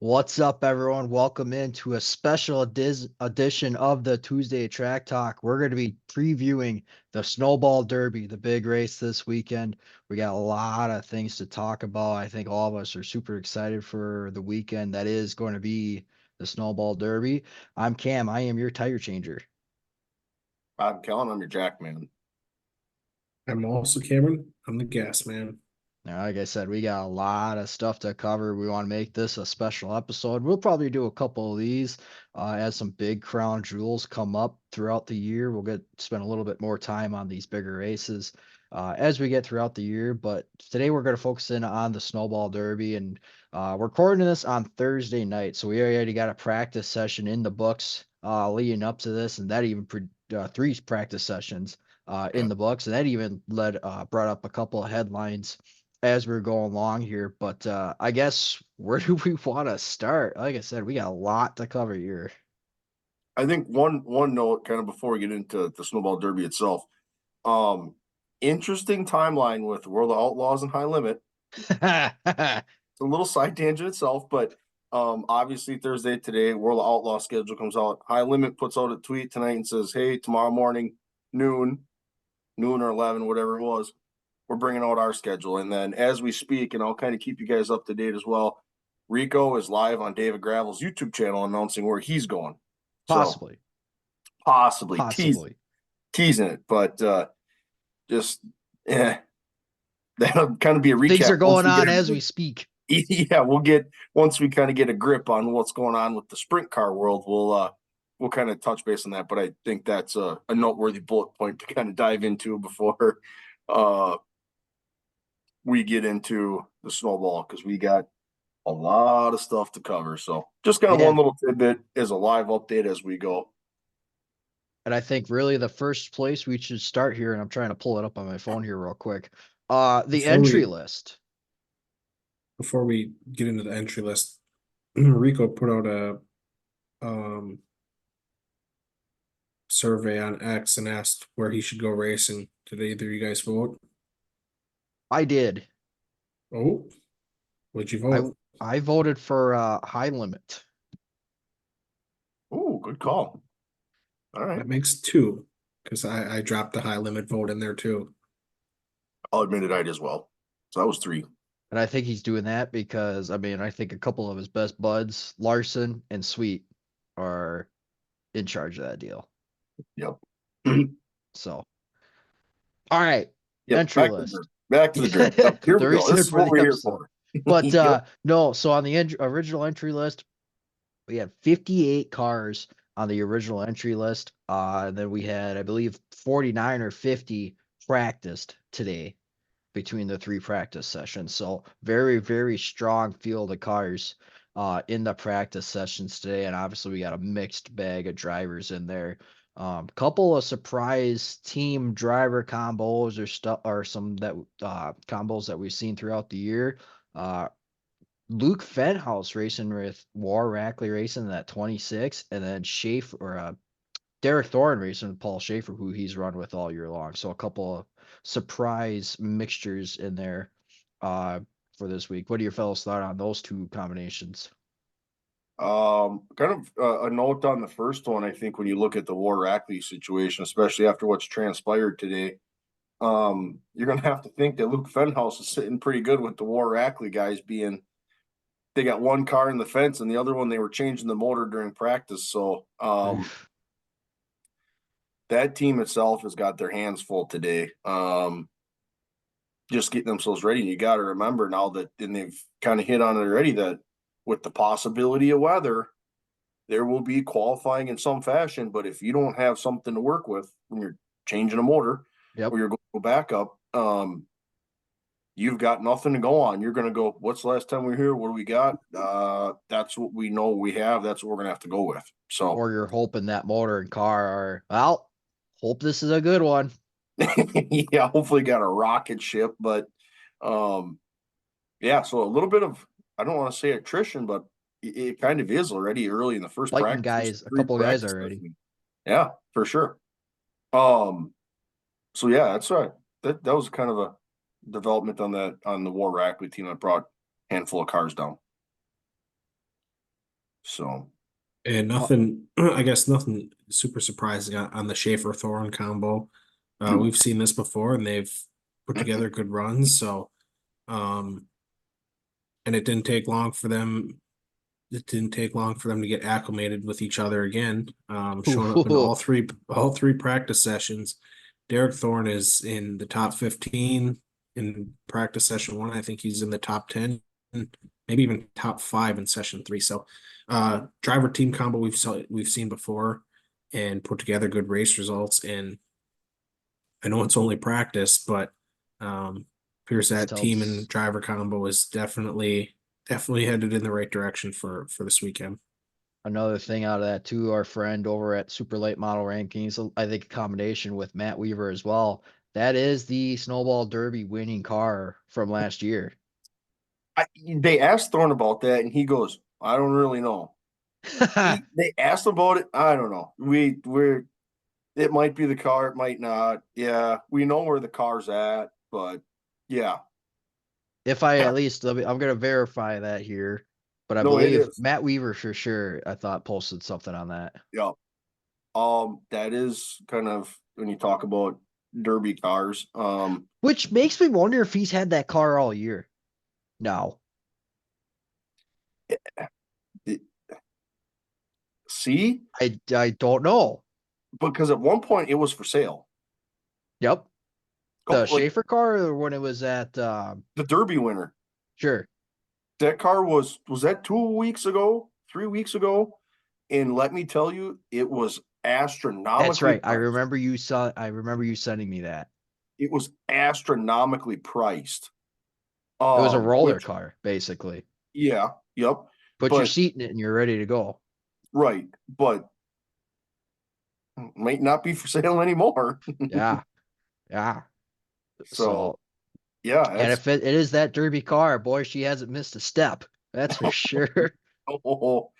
What's up, everyone? Welcome into a special edition of the Tuesday Track Talk. We're going to be previewing the Snowball Derby, the big race this weekend. We got a lot of things to talk about. I think all of us are super excited for the weekend that is going to be the Snowball Derby. I'm Cam. I am your tire changer. I'm Kellen. I'm your Jack man. I'm also Cameron. I'm the gas man. Now, like I said, we got a lot of stuff to cover. We want to make this a special episode. We'll probably do a couple of these as some big crown jewels come up throughout the year. We'll get spend a little bit more time on these bigger races as we get throughout the year. But today we're going to focus in on the Snowball Derby, and we're recording this on Thursday night. So we already got a practice session in the books leading up to this, and that even three practice sessions in Yeah. the books, and that even brought up a couple of headlines as we're going along here. But I guess where do we want to start? Like I said, we got a lot to cover here. I think one note, kind of before we get into the Snowball Derby itself. Um, Interesting timeline with World of Outlaws and High Limit. It's a little side tangent itself, but obviously Thursday today, World of Outlaws schedule comes out. High Limit puts out a tweet tonight and says, "Hey, tomorrow morning, noon or 11, whatever it was, we're bringing out our schedule." And then as we speak, and I'll kind of keep you guys up to date as well, Rico is live on David Gravel's YouTube channel announcing where he's going. So Possibly. possibly Possibly. teasing it, but just yeah, that'll kind of be a Things are recap once going we get on as we everything. speak. Yeah, we'll get once we kind of get a grip on what's going on with the sprint car world. We'll kind of touch base on that, but I think that's a noteworthy bullet point to kind of dive into before uh we get into the snowball, because we got a lot of stuff to cover. So just kind of one Yeah. little tidbit as a live update as we go. And I think really the first place we should start here, and I'm trying to pull it up on my phone here real quick. The Before entry we list. before we get into the entry list, Rico put out a um survey on X and asked where he should go racing. Did either of you guys vote? I did. Oh, what'd you I vote? I voted for High Limit. Oh, good call. All right. That makes two because I dropped the high limit vote in there too. I'll admit it, I did as well. So that was three. And I think he's doing that because I think a couple of his best buds, Larson and Sweet, are in charge of that deal. Yep. So, all right, Yep. entry list. Back to the dirt. Yep, here The we go. This reason is for what the we're here episode. for. But Yep. no, so on the original entry list, we had 58 cars on the original entry list. And then we had, I believe, 49 or 50 practiced today between the three practice sessions. So very, very strong field of cars in the practice sessions today. And obviously we got a mixed bag of drivers in there. Couple of surprise team driver combos or stuff or some that combos that we've seen throughout the year. Uh, Luke Fenhouse racing with War Rackley racing in that 26, and then Schaefer or Derek Thorne racing with Paul Schaefer, who he's run with all year long. So a couple of surprise mixtures in there uh, for this week. What do your fellows thought on those two combinations? Kind of a note on the first one. I think when you look at the War Rackley situation, especially after what's transpired today, you're gonna have to think that Luke Fenhouse is sitting pretty good with the War Rackley guys being they got one car in the fence and the other one they were changing the motor during practice. So Oof. that team itself has got their hands full today. Just getting themselves ready. And you got to remember now that, and they've kind of hit on it already, that with the possibility of weather, there will be qualifying in some fashion. But if you don't have something to work with when you're changing a motor Yep. or you're going to go back up, you've got nothing to go on. You're going to go, what's the last time we were here? What do we got? That's what we know we have. That's what we're going to have to go with. So, Or you're hoping that motor and car are, well, hope this is a good one. yeah, hopefully got a rocket ship. But um, yeah, so a little bit of, I don't want to say attrition, but it kind of is already early in the first Fighting practice, first guys, a three couple of guys practice already. sessions. Yeah, for sure. Um, so yeah, that's right. That was kind of a development on the War Rackley team that brought a handful of cars down. So And Uh, nothing, I guess nothing super surprising on the Schaefer Thorne combo. We've seen this before, and they've put together good runs. So, um, and it didn't take long for them. It didn't take long for them to get acclimated with each other again. Showing up in all three practice sessions. Derek Thorne is in the top 15 in practice session 1. I think he's in the top 10, maybe even top 5 in session 3. So, driver team combo we've seen before and put together good race results. And I know it's only practice, but appears that still, team and driver combo is definitely headed in the right direction for this weekend. another thing out of that too, our friend over at Super Late Model Rankings, I think a combination with Matt Weaver as well. That is the Snowball Derby winning car from last year. they asked Thorne about that, and he goes, "I don't really know." They asked about it. I don't know. We're it might be the car, it might not. Yeah, we know where the car's at, but yeah, If I at least, I'm going to verify that here, but I no, it believe is. Matt Weaver for sure, I thought posted something on that. Yeah. That is kind of when you talk about derby cars. Which makes me wonder if he's had that car all year. No, It, see, I don't know. because at one point it was for sale. Yep. The Couple like Schaefer car or when it was at the Derby winner. sure. That car was that 2 weeks ago, 3 weeks ago, and let me tell you, it was That's astronomically right. I priced. remember you sending me that. It was astronomically priced. It was a roller Which car, basically. yeah, yep, Put your but seat in it and you're ready to go. right, but might not be for sale anymore. Yeah. Yeah. So So yeah, and that's if it is that derby car, boy, she hasn't missed a step. That's for sure. oh,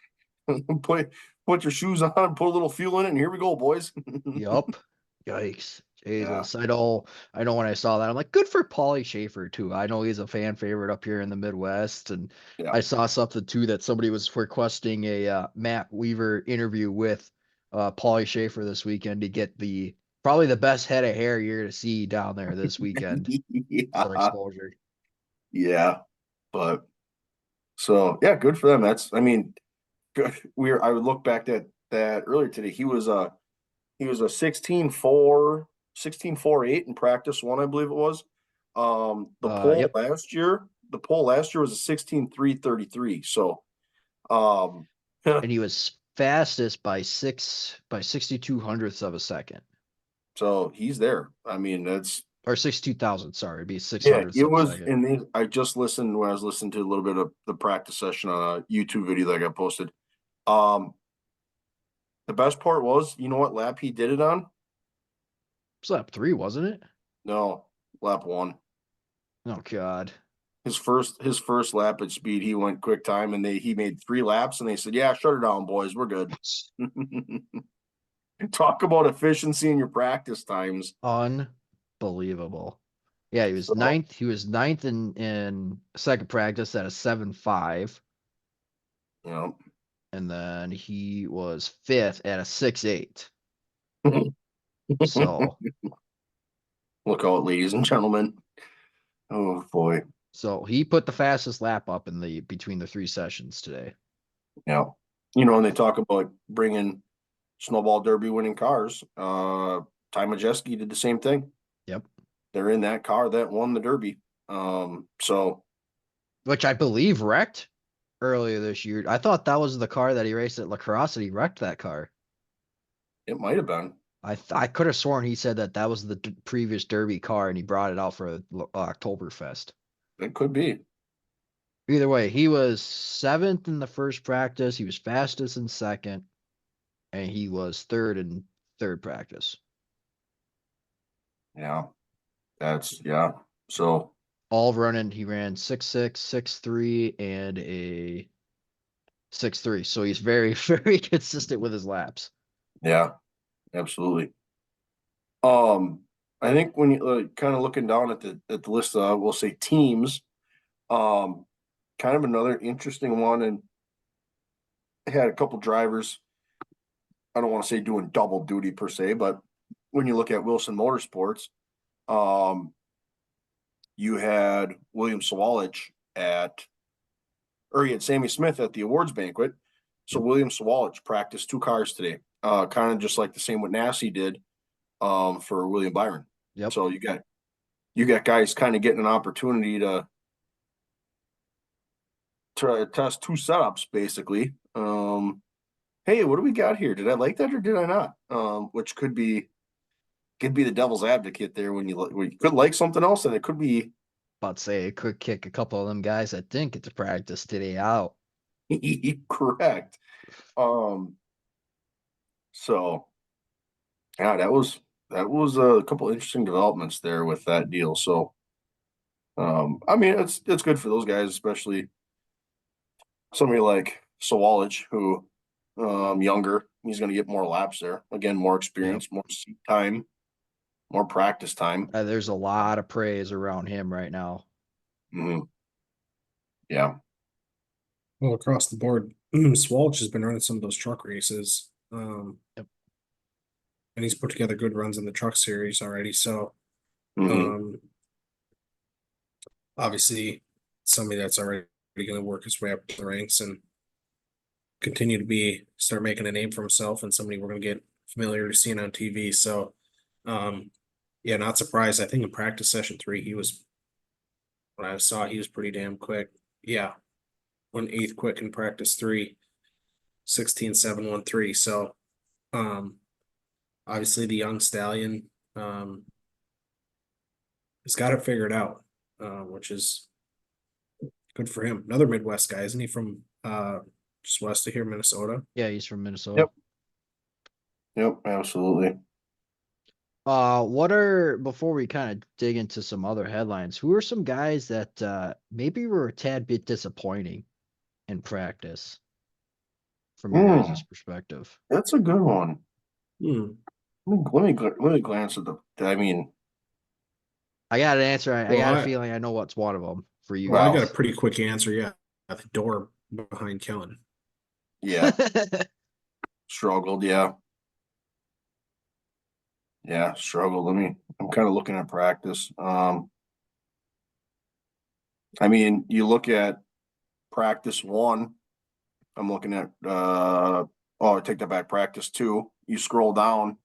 put put your shoes on, put a little fuel in it, and here we go, boys. Yup. Yikes. Yeah, Jesus. I know when I saw that, I'm like, good for Paulie Schaefer too. I know he's a fan favorite up here in the Midwest. And yeah. I saw something too that somebody was requesting a Matt Weaver interview with Paulie Schaefer this weekend to get the probably the best head of hair you're to see down there this weekend for Yeah, exposure. yeah, but so yeah, good for them. That's I mean, good. I would look back at that earlier today. He was a 16.4, 16.48 in practice one, I believe it was. The pole Yep. last year, the pole last year was a 16.333. So um And he was fastest by 62 hundredths of a second. so he's there. I mean, that's Or 62,000, sorry, it'd be six yeah, hundredths it of a was second. in the I just listened when I was listening to a little bit of the practice session on a YouTube video that I got posted. Um the best part was, you know what lap he did it on? Slap three, wasn't it? No, lap one. Oh God. His first lap at speed, he went quick time, and he made 3 laps, and they said, "Yeah, shut her down, boys, we're good." Talk about efficiency in your practice times. Unbelievable. Yeah, he was So ninth. He was ninth in second practice at a 7.5. you know, And then he was fifth at a 6.8. So look out, ladies and gentlemen. Oh boy, so he put the fastest lap up in the between the three sessions today. yeah. And they talk about bringing Snowball Derby winning cars. Ty Majeski did the same thing. Yep. They're in that car that won the Derby. So Which I believe wrecked earlier this year. I thought that was the car that he raced at Lacrosse and he wrecked that car. it might have been. I could have sworn he said that that was the previous Derby car and he brought it out for Oktoberfest. It could be. Either way, he was seventh in the first practice. He was fastest in second, and he was third in third practice. Yeah. Yeah. So All running, he ran 6.6, 6.3, and a 6.3. So he's very, very consistent with his laps. yeah, absolutely. Um, I think when you kind of looking down at the list, we'll say teams. Um, kind of another interesting one, and had a couple drivers. I don't want to say doing double duty per se, but when you look at Wilson Motorsports, you had William Sawalich or you had Sammy Smith at the awards banquet. So William Sawalich practiced 2 cars today, kind of just like the same what Nassie did for William Byron. Yep. So you got guys kind of getting an opportunity to try to test 2 setups basically. Hey, what do we got here? Did I like that or did I not? Which could be the devil's advocate there when you could like something else and it could be About to say it could kick a couple of them guys that didn't get to practice today out. correct. So yeah, that was a couple interesting developments there with that deal. So I mean it's good for those guys, especially somebody like Sawalich, who younger, he's gonna get more laps there. Again, more experience, more seat time, more practice time. There's a lot of praise around him right now. Mm-hmm. Yeah. Well, across the board, Swalch has been running some of those truck races. Yep. And he's put together good runs in the truck series already. So, Mm-hmm. Obviously, somebody that's already going to work his way up the ranks and continue to start making a name for himself, and somebody we're going to get familiar to seeing on TV. So, yeah, not surprised. I think in practice session 3, when I saw he was pretty damn quick. Yeah. 1/8 quick in practice 3, 16.713. So, obviously the young stallion, has got it figured out, which is good for him. Another Midwest guy, isn't he, from just west of here, Minnesota? Yeah, he's from Minnesota. Yep, absolutely. Before we kind of dig into some other headlines, who are some guys that maybe were a tad bit disappointing in practice from your guys' perspective? That's a good one. Hmm. Let me glance at I mean, I got an answer. I Well, got a feeling I know what's one of them for you Well, I guys. got a pretty quick answer. Yeah, at the door behind Kellen. yeah, struggled. Yeah, struggled. I'm kind of looking at practice. I mean, you look at practice 1. I'm looking at I take that back. Practice 2. You scroll down.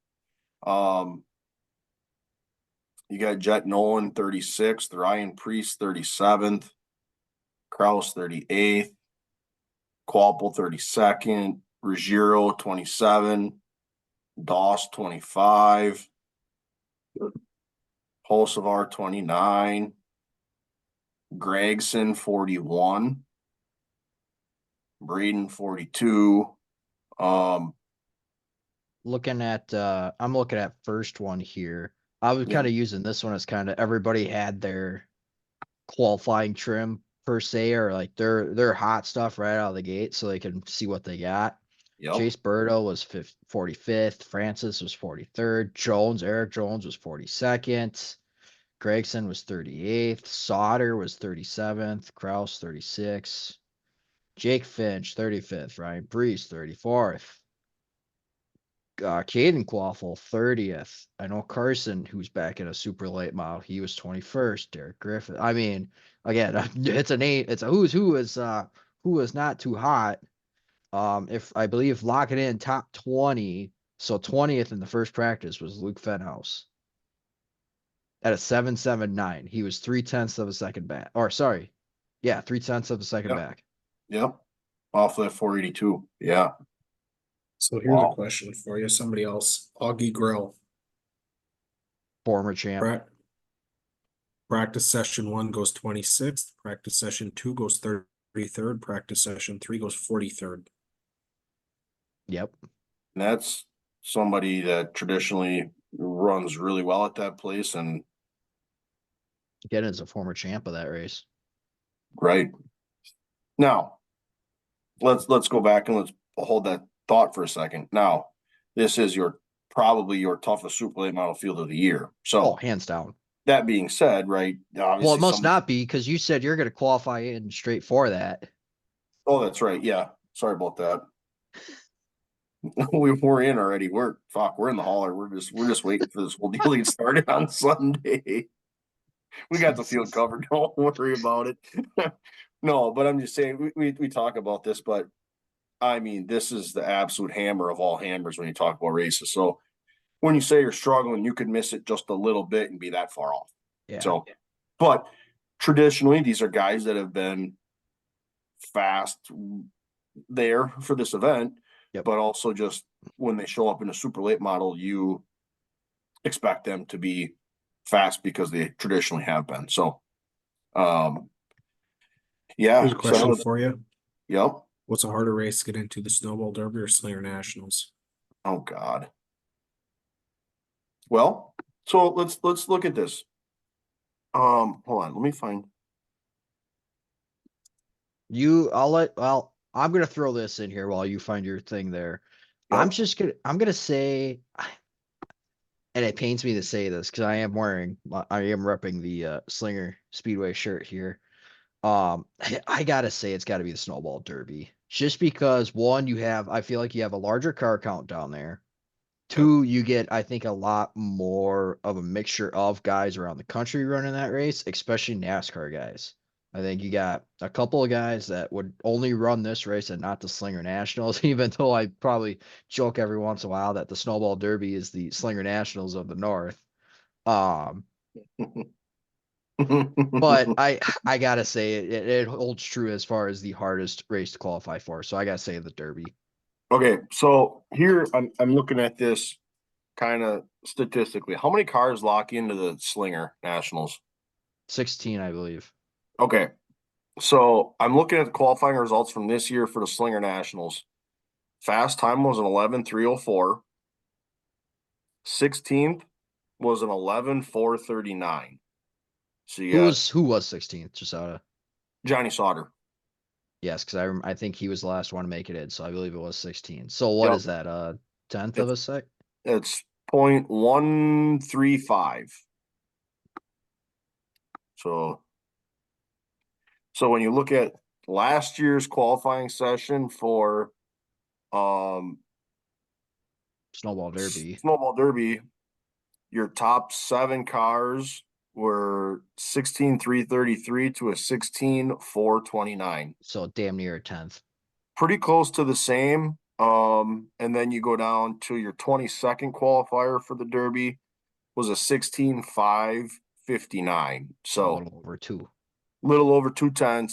You got Jet Nolan 36th, Ryan Priest 37th, Kraus 38th, Qualpel 32nd, Ruggiero 27, Doss 25, Pulsavar 29, Gregson 41, Braden 42. I'm looking at first one here. I was kind of using this one as kind of everybody had their qualifying trim per se, or like their hot stuff right out of the gate so they can see what they got. Yep. Chase Berto was 45th, Francis was 43rd, Eric Jones was 42nd, Gregson was 38th, Sauter was 37th, Kraus 36th, Jake Finch 35th, Ryan Brees 34th, Caden Quaffle 30th. I know Carson, who's back in a super late model, he was 21st. Derek Griffith. I mean, again, it's a name. It's a who is not too hot. If I believe locking in top 20, so 20th in the first practice was Luke Fenhouse at a 7.79. He was 3/10 of a second back. Or sorry, yeah, 3/10 of a second back. Yep. Off that 482. Yeah. So here's a question for you. Somebody else, Augie Grill, former champ. Practice session 1 goes 26th. Practice session 2 goes 33rd. Practice session 3 goes 43rd. Yep. And that's somebody that traditionally runs really well at that place, and again, is a former champ of that race. Right. Now, let's go back and let's hold that thought for a second. Now, this is probably your toughest super late model field of the year. So, hands down. That being said, right? Well, it must not be, because you said you're going to qualify in straight for that. Oh, that's right. Yeah. Sorry about that. we're in already. We're in the hauler. We're just waiting for this whole deal to get started on Sunday. We got the field Jesus. covered. Don't worry about it. No, but I'm just saying we talk about this, but I mean, this is the absolute hammer of all hammers when you talk about races. So when you say you're struggling, you could miss it just a little bit and be that far off. Yeah. So, but traditionally, these are guys that have been fast there for this event, Yep. but also just when they show up in a super late model, you expect them to be fast because they traditionally have been. So, yeah. Here's a question for you. Yep. What's a harder race to get into, the Snowball Derby or Slinger Nationals? Oh God. Well, so let's look at this. Hold on, let me find. I'm gonna throw this in here while you find your thing there. Yep. I'm gonna say, and it pains me to say this because I am repping the Slinger Speedway shirt here. I gotta say it's gotta be the Snowball Derby. Just because one, I feel like you have a larger car count down there. Yep. Two, you get, I think, a lot more of a mixture of guys around the country running that race, especially NASCAR guys. I think you got a couple of guys that would only run this race and not the Slinger Nationals, even though I probably joke every once in a while that the Snowball Derby is the Slinger Nationals of the North. Um, but I gotta say it holds true as far as the hardest race to qualify for. So I gotta say the Derby. Okay, so here I'm looking at this kind of statistically. How many cars lock into the Slinger Nationals? 16, I believe. Okay, so I'm looking at the qualifying results from this year for the Slinger Nationals. Fast time was an 11:304. 16th was an 11:439. So you got Who was 16th? Just out of Johnny Sauter. Yes, because I think he was the last one to make it in, so I believe it was 16. So what Yep. is that? Tenth of It's a sec? it's 0.135. So when you look at last year's qualifying session for um Snowball Derby. Snowball Derby, your top 7 cars were 16,333 to a 16,429. So damn near a tenth. Pretty close to the same. And then you go down to your 22nd qualifier for the Derby was a 16,559. So a So little over two. little over 2/10.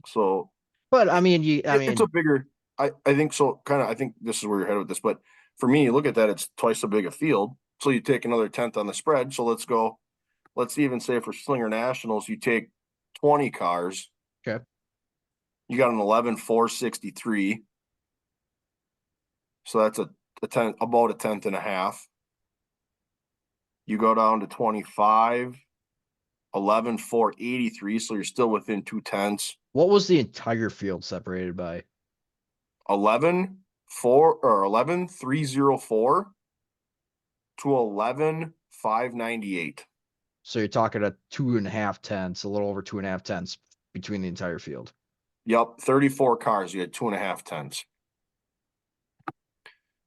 So But I mean, it's a bigger. I think so. I think this is where you're headed with this. But for me, you look at that, it's twice a big a field. So you take another tenth on the spread. So let's go. Let's even say for Slinger Nationals, you take 20 cars. okay. You got an 11,463. So that's a tenth, about a tenth and a half. You go down to 25, 11,483. So you're still within 2/10. What was the entire field separated by? 11,304 to 11,598. So you're talking a 2.5 tenths, a little over 2.5 tenths between the entire field. Yep, 34 cars. You had 2.5 tenths. So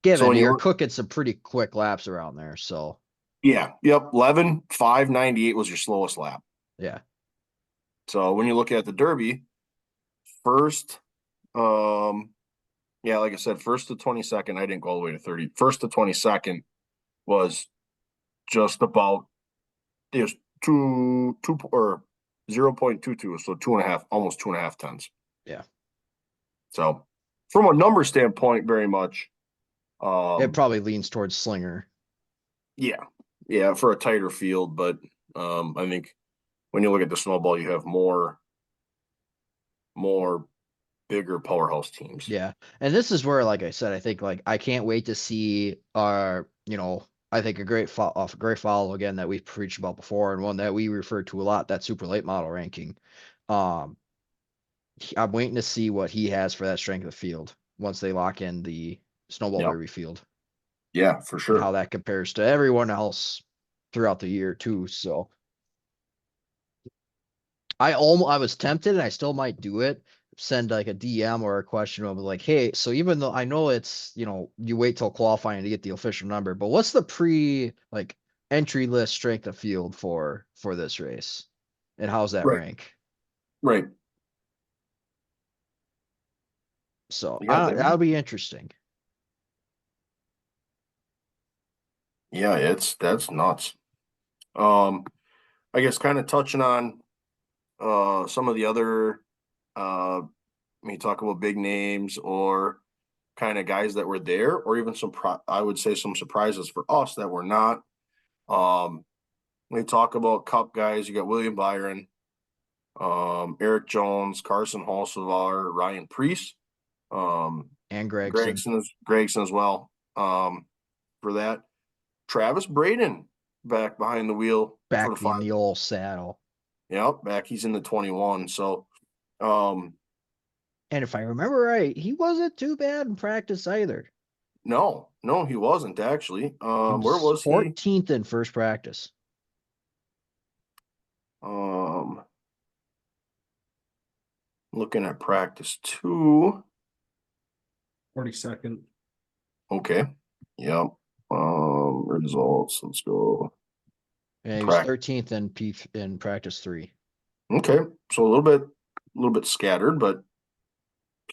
Given when you're you cooking some pretty quick laps around there, so yeah, yep, 11,598 was your slowest lap. yeah. So when you look at the Derby, first, yeah, like I said, first to 22nd, I didn't go all the way to 30. First to 22nd was just about it was two or 0.22, so 2.5, almost 2.5 tons. Yeah. So from a number standpoint, very much. It probably leans towards Slinger. Yeah, for a tighter field, but I think when you look at the Snowball, you have more bigger powerhouse teams. Yeah. And this is where, like I said, I think like I can't wait to see I think a great follow again that we've preached about before and one that we referred to a lot, that super late model ranking. Um I'm waiting to see what he has for that strength of field once they lock in the Snowball Yep. Derby field Yeah, for and how sure. that compares to everyone else throughout the year too. So I was tempted and I still might do it. send like a DM or a question over like, hey, so even though I know it's, you wait till qualifying to get the official number, but what's the like entry list strength of field for this race? And how's that Right. rank? Right. So Yeah. that'll be interesting. Yeah. That's nuts. I guess kind of touching on some of the other when you talk about big names or kind of guys that were there, or even I would say some surprises for us that were not. When you talk about Cup guys, you got William Byron, Eric Jones, Carson Holsevar, Ryan Priest, um, And Gregson Gregson as well. For that, Travis Braden back behind the wheel for the back in five. the old saddle. Yep, back he's in the 21. So, um, And if I remember right, he wasn't too bad in practice either. no, he wasn't actually. He Where was was he? 14th in first practice. Um, looking at practice 2. 42nd. Okay. Yep. Results. Let's go. And he was 13th in practice 3. Okay. So a little bit scattered, but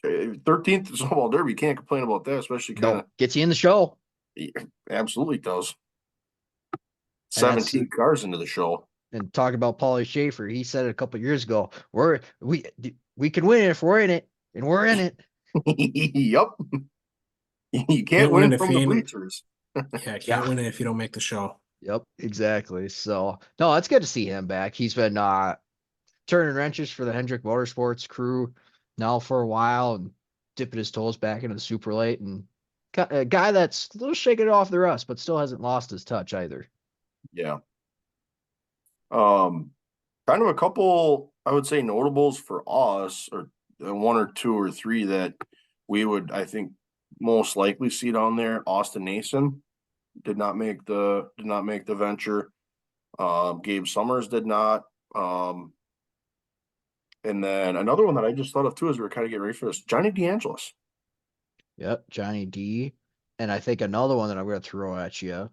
okay. 13th Snowball Derby. Can't complain about that, especially kind No, gets you in the show. of absolutely does. And that's 17 cars into the show. and talk about Paulie Schaefer. He said it a couple years ago. We can win it if we're in it, and we're in it. Yep. You can't win it from the bleachers. Yeah, can't Yeah. win it if you don't make the show. Yep, exactly. So no, it's good to see him back. He's been turning wrenches for the Hendrick Motorsports crew now for a while and dipping his toes back into the super late, and a guy that's a little shaking it off the rust, but still hasn't lost his touch either. Yeah. Kind of a couple, I would say, notables for us, or one or two or three that we would, I think, most likely see down there. Austin Nason did not make the venture. Gabe Summers did not. And then another one that I just thought of too as we were kind of getting ready for this, Johnny DeAngelis. Yep, Johnny D. And I think another one that I'm going to throw at you.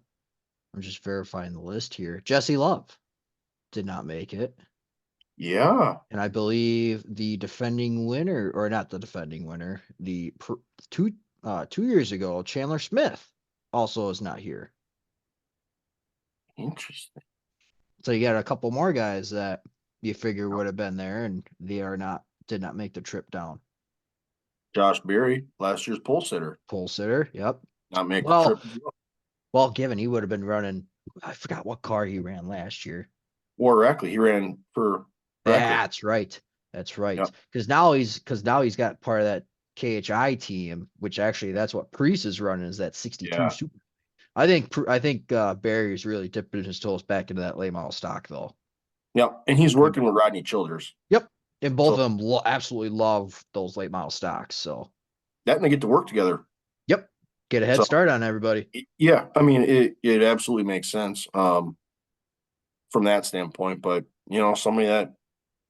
I'm just verifying the list here. Jesse Love did not make it. Yeah. And I believe the defending winner, or not the defending winner, the 2 years ago, Chandler Smith also is not here. Interesting. So you got a couple more guys that you figure would have been there, and they did not make the trip down. Josh Berry, last year's pole sitter. Pole sitter, yep. Not make the trip. Well, given he would have been running, I forgot what car he ran last year. Or Reckley. He ran for Reckley. That's right. That's right. Yep. Because now he's got part of that KHI team, which actually that's what Priest is running, is that 62 super. I think Barry's really dipping his toes back into that late model stock though. Yep, and he's working with Rodney Childers. Yep, and both of them absolutely love those late model stocks. So that and they get to work together. Yep, get a head start on everybody. Yeah, I mean it absolutely makes sense from that standpoint. But somebody that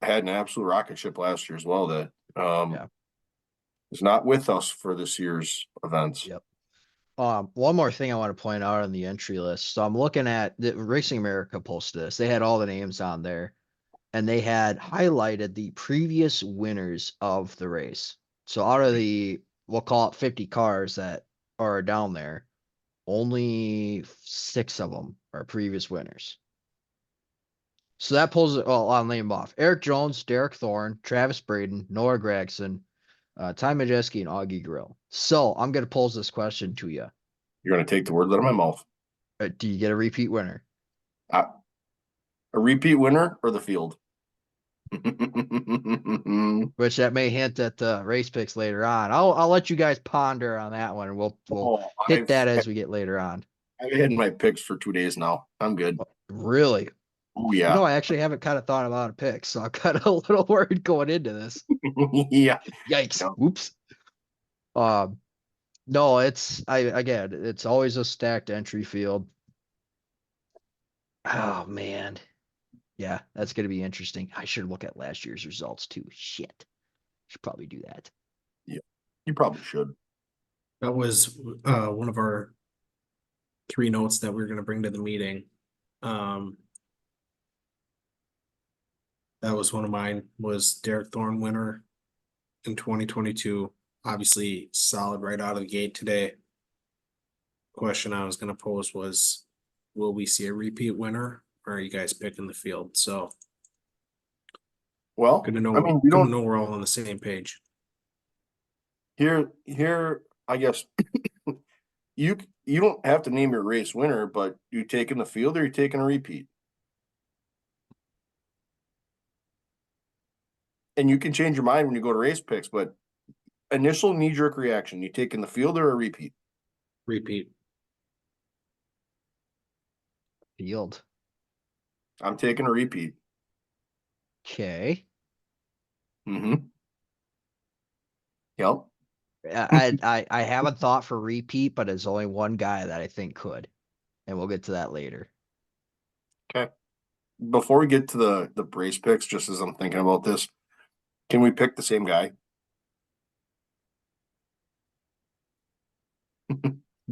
had an absolute rocket ship last year as well that is not with us for this year's events. Yep. One more thing I want to point out on the entry list. So I'm looking at the Racing America posted this. They had all the names on there, and they had highlighted the previous winners of the race. So out of we'll call it 50 cars that are down there, only 6 of them are previous winners. So that pulls it. Well, I'll name them off: Eric Jones, Derek Thorne, Travis Braden, Noah Gregson, Ty Majeski, and Augie Grill. So I'm going to pose this question to you. You're going to take the words out of my mouth. Do you get a repeat winner? A repeat winner or the field? Which that may hint at the race picks later on. I'll let you guys ponder on that one, and we'll hit that as we get later on. I've had my picks for 2 days now. I'm good. Really? Oh yeah. I actually haven't kind of thought about a pick, so I'm kind of a little worried going into this. Yeah. Yikes. No. Oops. No, it's always a stacked entry field. Oh man. Yeah, that's gonna be interesting. I should look at last year's results too. Shit. Should probably do that. You probably should. That was one of our 3 notes that we are going to bring to the meeting. That was one of mine, was Derek Thorne winner in 2022. Obviously solid right out of the gate today. Question I was going to pose was, will we see a repeat winner, or are you guys picking the field? So Well, good to know. I mean, Good to know we're all on the same page. Here, I guess you don't have to name your race winner, but you taking the field or you taking a repeat? And you can change your mind when you go to race picks, but initial knee-jerk reaction, you taking the field or a repeat? Repeat. Field. I'm taking a repeat. Okay. Mm-hmm. Yep. I have a thought for repeat, but there's only one guy that I think could, and we'll get to that later. Okay. Before we get to the race picks, just as I'm thinking about this, can we pick the same guy?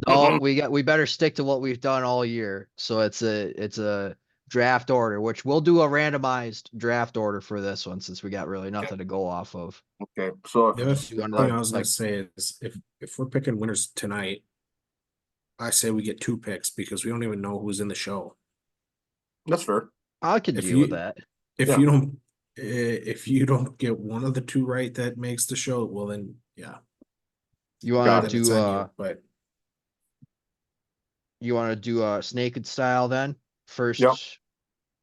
No, we better stick to what we've done all year. So it's a draft order, which we'll do a randomized draft order for this one since we got really nothing to go off of. Okay. So The other if, thing like- I was going like- to say is, if we're picking winners tonight, I say we get 2 picks because we don't even know who's in the show. that's fair. I can If deal with that. If Yeah. if you don't get one of the 2 right that makes the show, well then, yeah, You want then to it's do on you. But you want to do a naked style then first? Yep.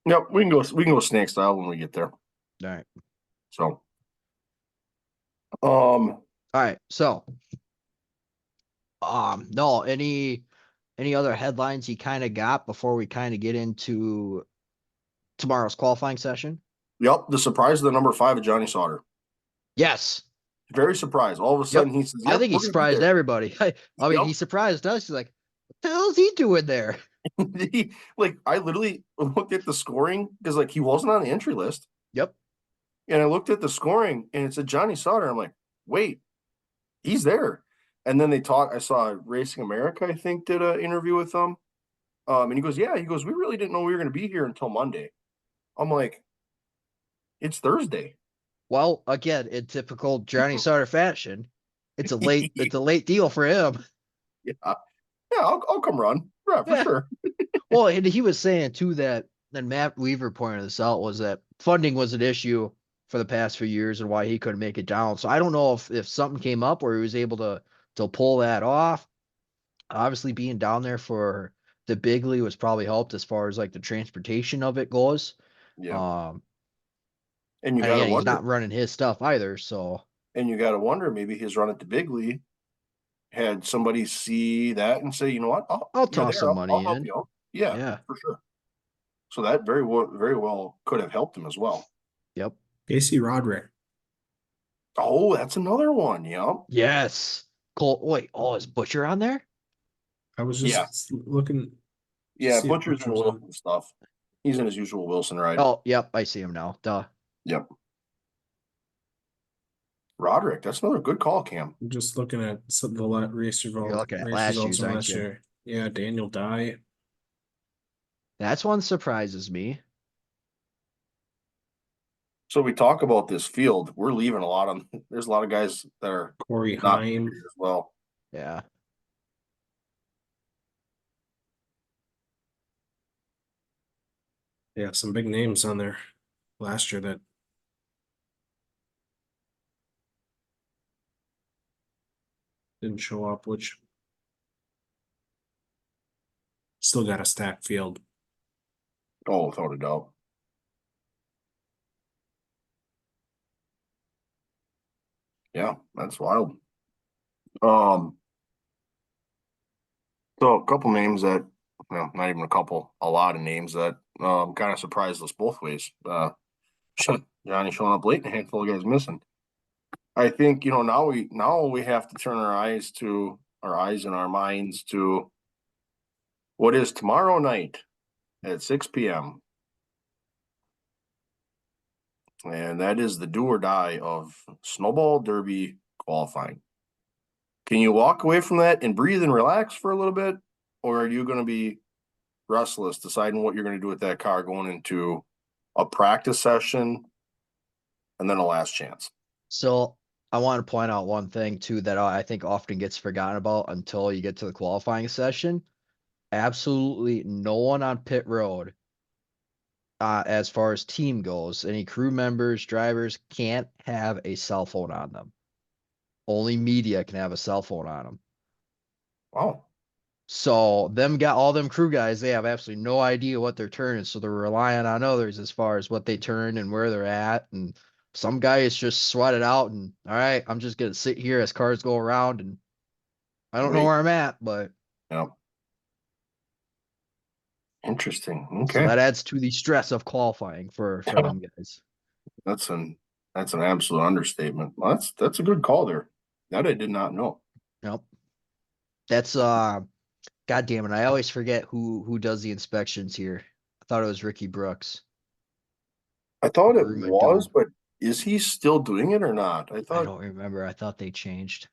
Yep, we can go snake style when we get there. All right. So All right. So no, any other headlines you kind of got before we kind of get into tomorrow's qualifying session? yep, the surprise of the number 5 of Johnny Sauter. Yes. Very surprised. All of a sudden he says, I think he surprised everybody. I mean, Yep. he surprised us. He's like, what the hell is he doing there? I literally looked at the scoring because like he wasn't on the entry list. Yep. And I looked at the scoring and it said Johnny Sauter. I'm like, wait, he's there. And then I saw Racing America, I think, did an interview with them. And he goes, yeah, we really didn't know we were going to be here until Monday. I'm like, it's Thursday. Well, again, in typical Johnny Sauter fashion, it's a late deal for him. Yeah. Yeah, I'll come run. Yeah, for sure. Well, and he was saying too that, and Matt Weaver pointed this out, was that funding was an issue for the past few years and why he couldn't make it down. So I don't know if something came up where he was able to pull that off. Obviously, being down there for the big league was probably helped as far as like the transportation of it goes. Yeah. And And you got to he's wonder. not running his stuff either. So And you got to wonder, maybe his run at the big league had somebody see that and say, you know what, I'll toss some money I'll help in. you out. Yeah, Yeah. for sure. So that very well could have helped him as well. Yep. Casey Roderick. Oh, that's another one. Yeah. Yes. Cole. Wait. Oh, is Butcher on there? I was just looking. Yeah, see if Butcher's in Butcher's on. Wilson stuff. He's in his usual Wilson ride. Oh, yep. I see him now. Duh. Yep. Roderick, that's another good call, Cam. I'm just looking at some of the race You're results. looking at Race last results year's, from aren't last you? year. Yeah, Daniel Dye. That's one surprises me. So we talk about this field. We're leaving a lot on. There's a lot of guys that are Corey not Heim. as well. Yeah. Yeah, some big names on there last year that didn't show up, which still got a stacked field. Oh, without a doubt. Yeah, that's wild. So a couple names that, well, not even a couple, a lot of names that kind of surprised us both ways. Johnny showing up late and a handful of guys missing. I think, now we have to turn our eyes and our minds to what is tomorrow night at 6 p.m. And that is the do or die of Snowball Derby qualifying. Can you walk away from that and breathe and relax for a little bit? Or are you going to be restless deciding what you're going to do with that car going into a practice session and then a last chance? So I want to point out one thing too that I think often gets forgotten about until you get to the qualifying session. Absolutely no one on pit road, as far as team goes, any crew members, drivers can't have a cell phone on them. Only media can have a cell phone on them. Wow. So them got all them crew guys, they have absolutely no idea what they're turning. So they're relying on others as far as what they turn and where they're at. And some guys just sweat it out and all right, I'm just gonna sit here as cars go around and I don't know Wait. where I'm at, but Yeah. Interesting. so Okay. that adds to the stress of qualifying for them guys. That's an absolute understatement. Well, that's a good call there. That I did not know. Yep. That's God damn it. I always forget who does the inspections here. I thought it was Ricky Brooks. I thought it Room and was, Doom. but is he still doing it or not? I don't remember. I thought they changed.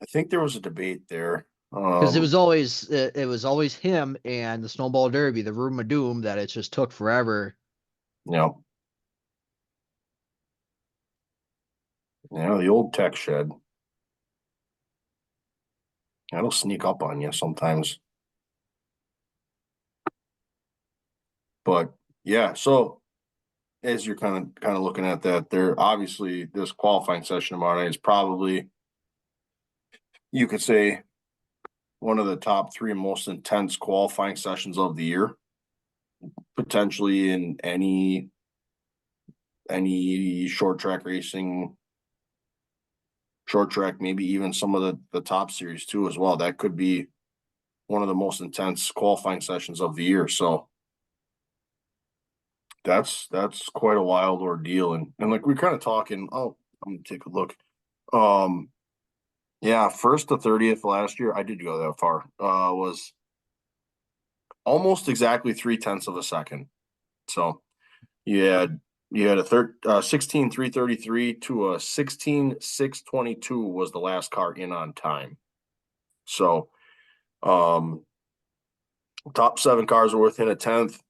I think there was a debate there. Because it was always him and the Snowball Derby, the Room of Doom, that it just took forever. Yeah. Yeah, the old tech shed. That'll sneak up on you sometimes. But yeah, so as you're kind of looking at that, there obviously this qualifying session tomorrow night is probably, you could say, one of the top three most intense qualifying sessions of the year, potentially in any short track racing, short track, maybe even some of the top series too as well. That could be one of the most intense qualifying sessions of the year. So that's quite a wild ordeal. And like we're kind of talking, oh, I'm gonna take a look. Um yeah, first to 30th last year, I did go that far. Was almost exactly 3/10 of a second. So you had a 16 333 to a 16 622 was the last car in on time. So um top 7 cars were within a tenth.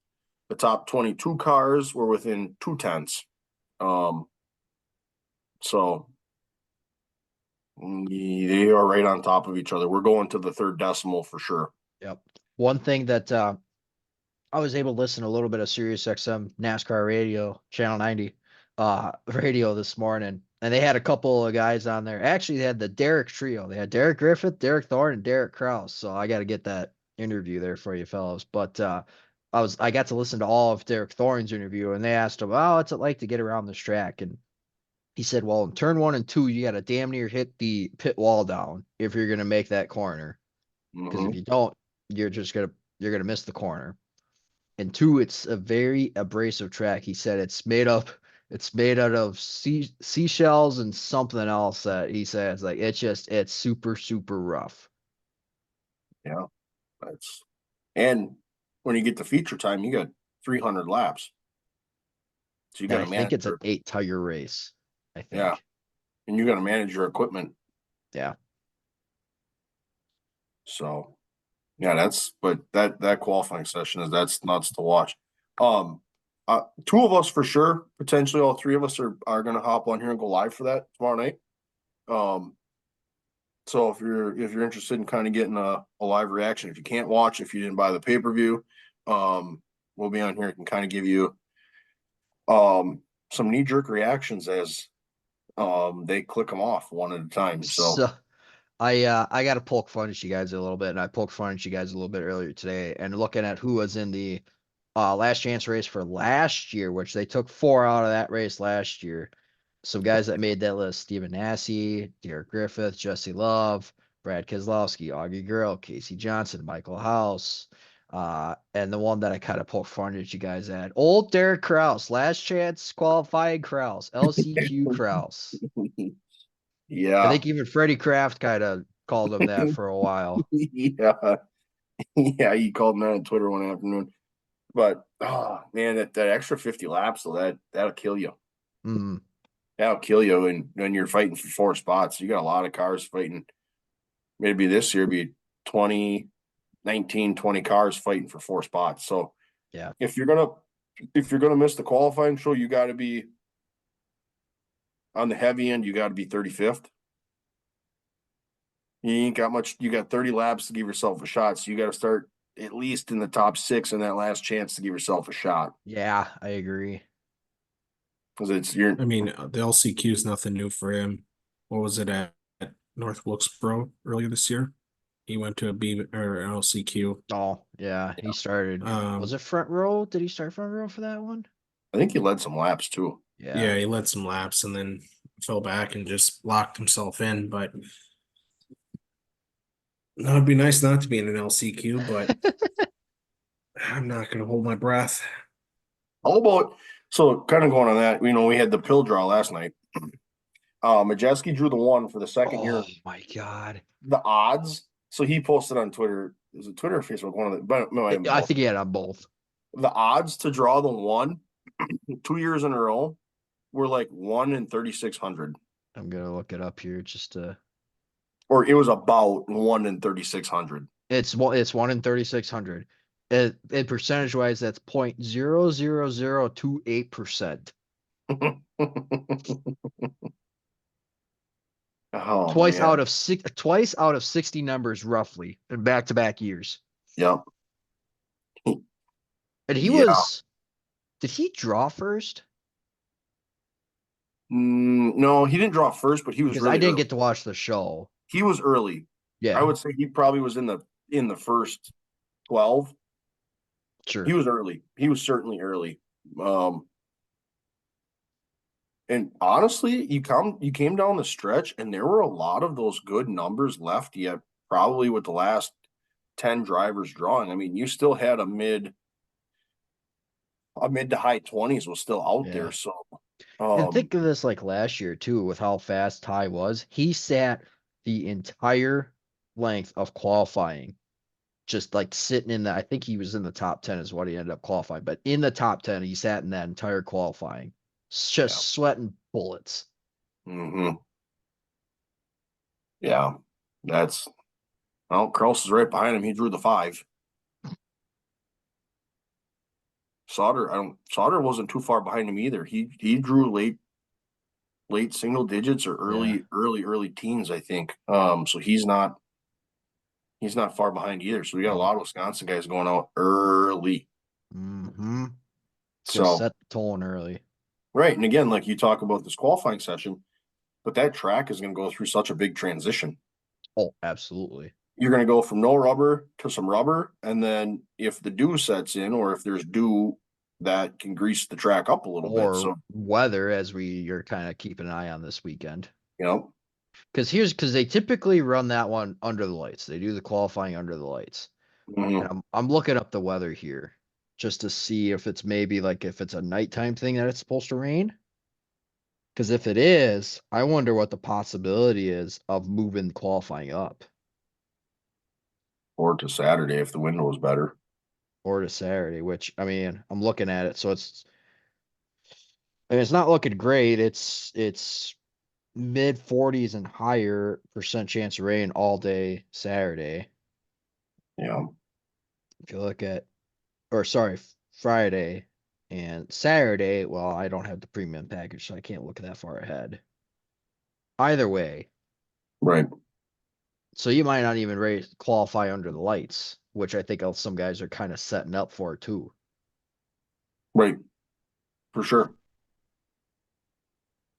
The top 22 cars were within 2/10. Um so they are right on top of each other. We're going to the third decimal for sure. Yep. One thing that I was able to listen to a little bit of Sirius XM NASCAR radio, Channel 90, radio this morning, and they had a couple of guys on there. Actually, they had the Derek trio. They had Derek Griffith, Derek Thorne, and Derek Kraus. So I got to get that interview there for you fellows. But I got to listen to all of Derek Thorne's interview, and they asked him, "Oh, what's it like to get around this track?" And he said, "Well, in turn 1 and 2, you got to damn near hit the pit wall down if you're gonna make that corner, because if Mm-hmm. you don't, you're gonna miss the corner." And 2, it's a very abrasive track. He said it's made out of seashells and something else that he says like it's super super rough. Yeah, that's and when you get to feature time, you got 300 laps, so you got And to I think manage it's an your 8 tire race. I yeah, think. and you got to manage your equipment. Yeah. So yeah, that qualifying session that's nuts to watch. Um, 2 of us for sure, potentially all 3 of us are going to hop on here and go live for that tomorrow night. Um, so if you're interested in kind of getting a live reaction, if you can't watch, if you didn't buy the pay-per-view, we'll be on here and can kind of give you some knee-jerk reactions as they click them off one at a time. So So I got to poke fun at you guys a little bit, and I poked fun at you guys a little bit earlier today, and looking at who was in the last chance race for last year, which they took 4 out of that race last year. Some guys that made that list: Stephen Nasse, Derek Griffith, Jesse Love, Brad Keselowski, Augie Girl, Casey Johnson, Michael House, and the one that I kind of poked fun at you guys at, old Derek Kraus, last chance qualifying Kraus, LCQ Kraus. I yeah, think even Freddie Kraft kind of called him that for a while. yeah, yeah. He called me on Twitter one afternoon, but oh man, that extra 50 laps, so that'll kill you. Mm, That'll kill you when you're fighting for 4 spots. You got a lot of cars fighting. Maybe this year be 20, 19, 20 cars fighting for 4 spots. So yeah. if you're gonna miss the qualifying show, you got to be on the heavy end. You got to be 35th. You ain't got much. You got 30 laps to give yourself a shot. So you got to start at least in the top 6 in that last chance to give yourself a shot. Yeah, I agree. Because it's you're I mean, the LCQ is nothing new for him. What was it at North Wilkesboro earlier this year? He went to a B or an LCQ. Oh, yeah. He started. Was Um, it front row? Did he start front row for that one? I think he led some laps too. Yeah. yeah, he led some laps and then fell back and just locked himself in. But no, it'd be nice not to be in an LCQ, but I'm not going to hold my breath. How about so kind of going on that? We had the pill draw last night. Majeski drew the 1 for the second year. Oh my God. The odds. So he posted on Twitter. Is it Twitter or Facebook? One of the, but no, I think he had on both. the odds to draw the 1 2 years in a row were like 1 in 3,600, I'm gonna look it up here just to. or it was about 1 in 3,600. It's 1 in 3,600. In percentage wise, that's 0.00028%. Oh Twice man, out of 60 numbers roughly in back-to-back years. yep, And yeah. did he draw first? No, he didn't draw first, but he was Because I really didn't early. get to watch the show. He was early. I Yeah, would say he probably was in the first 12. He sure. was early. He was certainly early. Um, and honestly, you came down the stretch, and there were a lot of those good numbers left yet. Probably with the last 10 drivers drawing. I mean, you still had a mid to high 20s was still out Yeah. there. So, And um, think of this like last year too, with how fast Ty was. He sat the entire length of qualifying, just like sitting in the. I think he was in the top 10 is what he ended up qualifying, but in the top 10, he sat in that entire qualifying, yeah, just sweating bullets. hmm yeah, that's well, Kraus is right behind him. He drew the 5. Sauter wasn't too far behind him either. He drew late single digits or Yeah. early teens, I think. So he's not far behind either. So we got a No. lot of Wisconsin guys going out early. Mm-hmm. It's gonna So set the tone early. right, and again, like you talk about this qualifying session, but that track is going to go through such a big transition. Oh, absolutely. You're going to go from no rubber to some rubber, and then if the dew sets in, or if there's dew, that can grease the track up a little bit. Or So weather, as we are kind of keeping an eye on this weekend. you know, Because they typically run that one under the lights. They do the qualifying under the lights. And mhm. I'm looking up the weather here just to see if it's maybe like if it's a nighttime thing that it's supposed to rain. Because if it is, I wonder what the possibility is of moving qualifying up Or to Saturday if the wind was better. or to Saturday, which I mean, I'm looking at it. So it's not looking great. It's mid 40s and higher percent chance of rain all day Saturday. Yeah, If you look at, or sorry, Friday and Saturday, well, I don't have the premium package, so I can't look that far ahead. Either way, right, so you might not even qualify under the lights, which I think some guys are kind of setting up for too. right, for sure.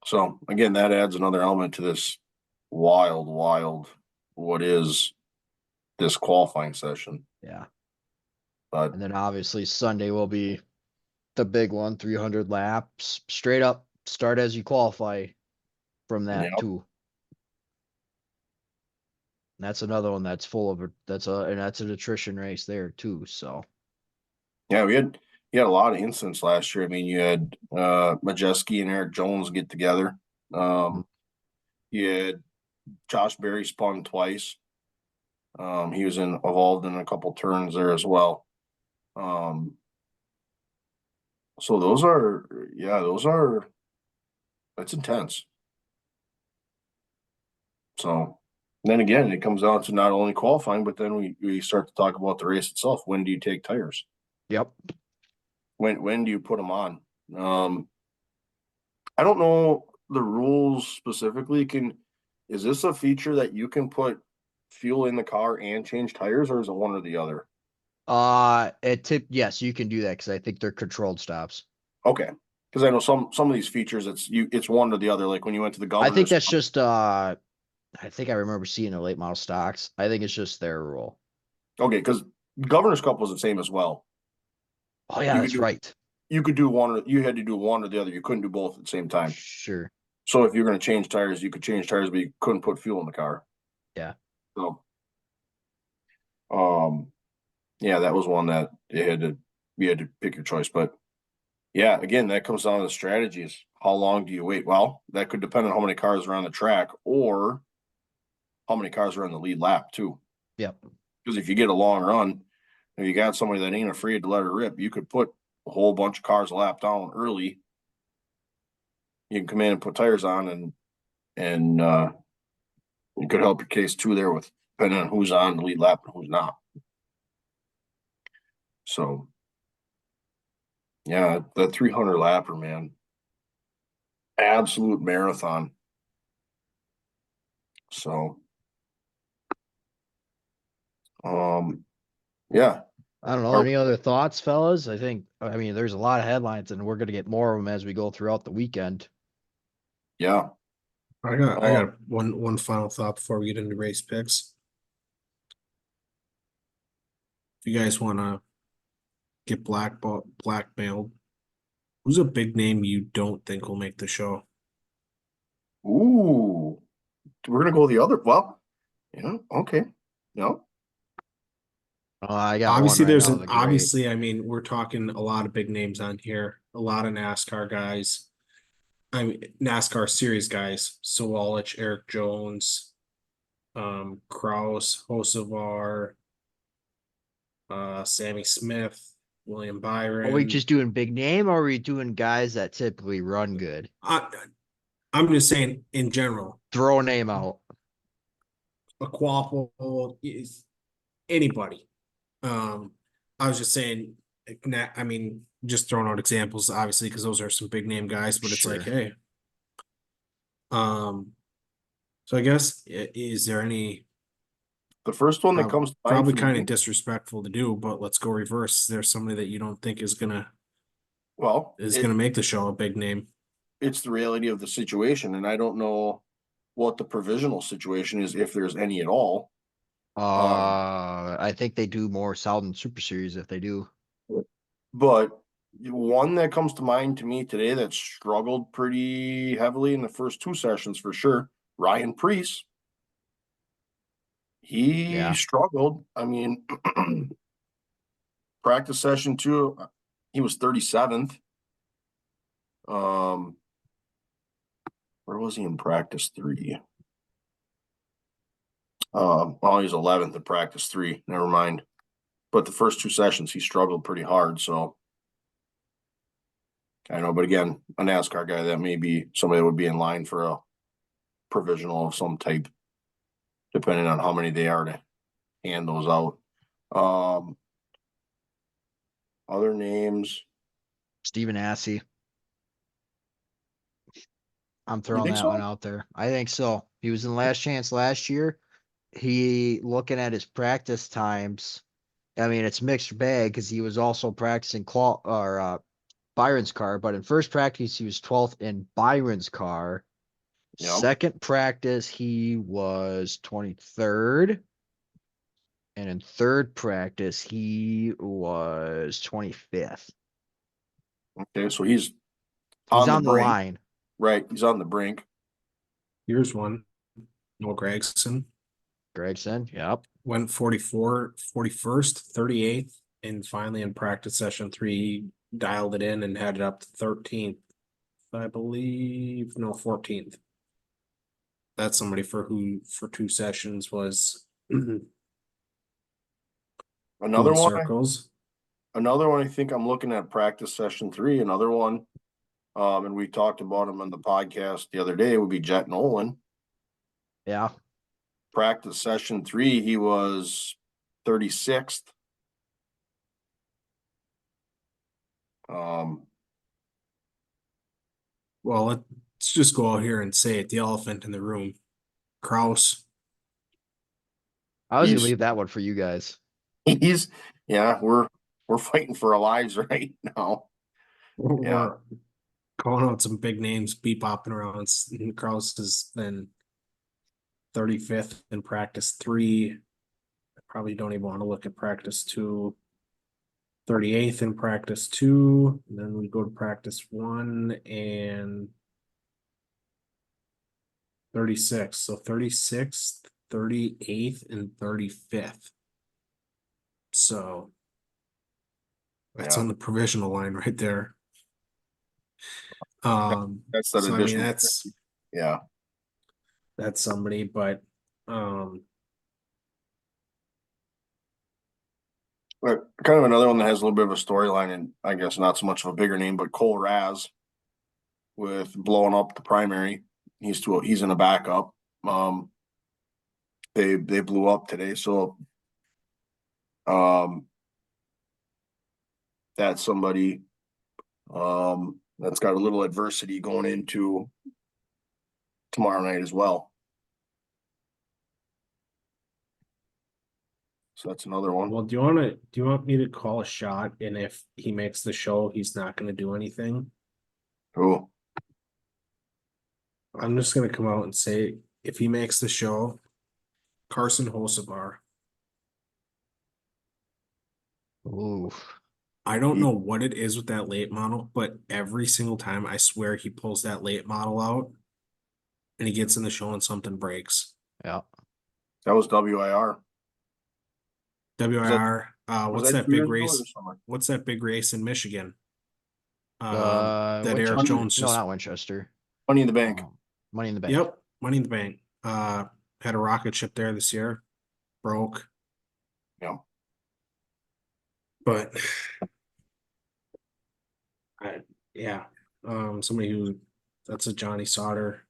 So again, that adds another element to this wild, what is this qualifying session. Yeah. But And then obviously Sunday will be the big one, 300 laps, straight up, start as you qualify from that yeah, too. And that's another one that's full of and that's an attrition race there too. So yeah, you had a lot of incidents last year. I mean, you had Majeski and Eric Jones get together. mm, You had Josh Berry spun twice. He was involved in a couple turns there as well. Um, so those are That's intense. So then again, it comes down to not only qualifying, but then we start to talk about the race itself. When do you take tires? Yep. When do you put them on? I don't know the rules specifically. Is this a feature that you can put fuel in the car and change tires, or is it one or the other? Yes, you can do that because I think they're controlled stops. Okay, because I know some of these features it's one or the other. Like when you went to the I think governor's. that's just I think I remember seeing the late model stocks. I think it's just their rule. Okay, because governor's cup was the same as well. Oh yeah, You could that's do right. you could do one or you had to do one or the other. You couldn't do both at the same time. Sure. So if you're going to change tires, you could change tires, but you couldn't put fuel in the car. Yeah. So, yeah, that was one that you had to pick your choice. But yeah, again, that comes down to the strategies. How long do you wait? Well, that could depend on how many cars are on the track or how many cars are on the lead lap too. Yep. Because if you get a long run, and you got somebody that ain't afraid to let her rip, you could put a whole bunch of cars lap down early. You can come in and put tires on, and it could help your case too there with depending on who's on the lead lap and who's not. So yeah, the 300 lapper, man, absolute marathon. So yeah. I don't know. Are, Any other thoughts, fellas? I mean, there's a lot of headlines, and we're going to get more of them as we go throughout the weekend. yeah. I got one final thought before we get into race picks. If you guys want to get blackmailed, who's a big name you don't think will make the show? Ooh, we're gonna go the other. Well, yeah, okay. No, I got one right now. The great. Obviously, I mean, we're talking a lot of big names on here, a lot of NASCAR guys. I mean, NASCAR series guys. Sawallich, Eric Jones, Kraus, Hocevar, Sammy Smith, William Are we Byron. just doing big name, or are we doing guys that typically run good? I'm just saying in general, Throw a name out. a Quaffle is anybody. I was just saying, I mean, just throwing out examples, obviously, because those are some big name guys, but it's like, Sure. hey, so I guess is there any the first one that comes to mind probably for kind me. of disrespectful to do, but let's go reverse. There's somebody that you don't think Well, gonna make the show a big name. it's the reality of the situation, and I don't know what the provisional situation is if there's any at all. I think they do more Southern Super Series if they do. But one that comes to mind to me today that struggled pretty heavily in the first two sessions for sure, Ryan Preece. He Yeah. struggled. I mean, practice session two, he was 37th. Where was he in practice three? Oh, he's 11th in practice three. Never mind. But the first two sessions, he struggled pretty hard. So I know, but again, a NASCAR guy that may be somebody that would be in line for a provisional of some type, depending on how many they are to hand those out. Other names. Stephen Assey. I'm You throwing think that one so? out there. I think so. He was in Last Chance last year. He looking at his practice times. I mean, it's mixed bag because he was also practicing Byron's car, but in first practice he was 12th in Byron's car. Yeah. Second practice he was 23rd, and in third practice he was 25th. Okay, so he's He's on the on the brink, line. right? He's on the brink. Here's one. Noah Gragson Gregson, yep. went 44, 41st, 38th, and finally in practice session three, he dialed it in and had it up to 13th. I believe, no, 14th. That's somebody for two sessions was Another doing one. circles. Another one. I think I'm looking at practice session three. Another one. And we talked about him on the podcast the other day, would be Jet Nolan. Yeah. Practice session 3, he was 36th. Well, let's just go out here and say it, the elephant in the room. Kraus. I was gonna He's- leave that one for you guys. Yeah, we're fighting for our lives right now. We're calling out some big names, bopping around. And Kraus has been 35th in practice 3. I probably don't even want to look at practice 2. 38th in practice 2. And then we go to practice 1 and 36. So 36th, 38th, and 35th. So that's on the provisional line right there. That's that so I mean additional. that's somebody, but But kind of another one that has a little bit of a storyline, and I guess not so much of a bigger name, but Cole Raz with blowing up the primary. He's in a backup. They blew up today, so that's somebody that's got a little adversity going into tomorrow night as well. So that's another one. well, do you want me to call a shot? And if he makes the show, he's not going to do anything. Cool. I'm just going to come out and say, if he makes the show, Carson Hosevar. Ooh. I don't know what it is with that late model, but every single time I swear he pulls that late model out and he gets in the show and something breaks. Yeah. That was WIR. WIR. What's that big race? What's that big race in Michigan? That Eric Jones no, just not Winchester. Money in the Bank. Money in the Bank. Yep, Money in the Bank. Had a rocket ship there this year. Broke. Yeah. But somebody who that's a Johnny Sauter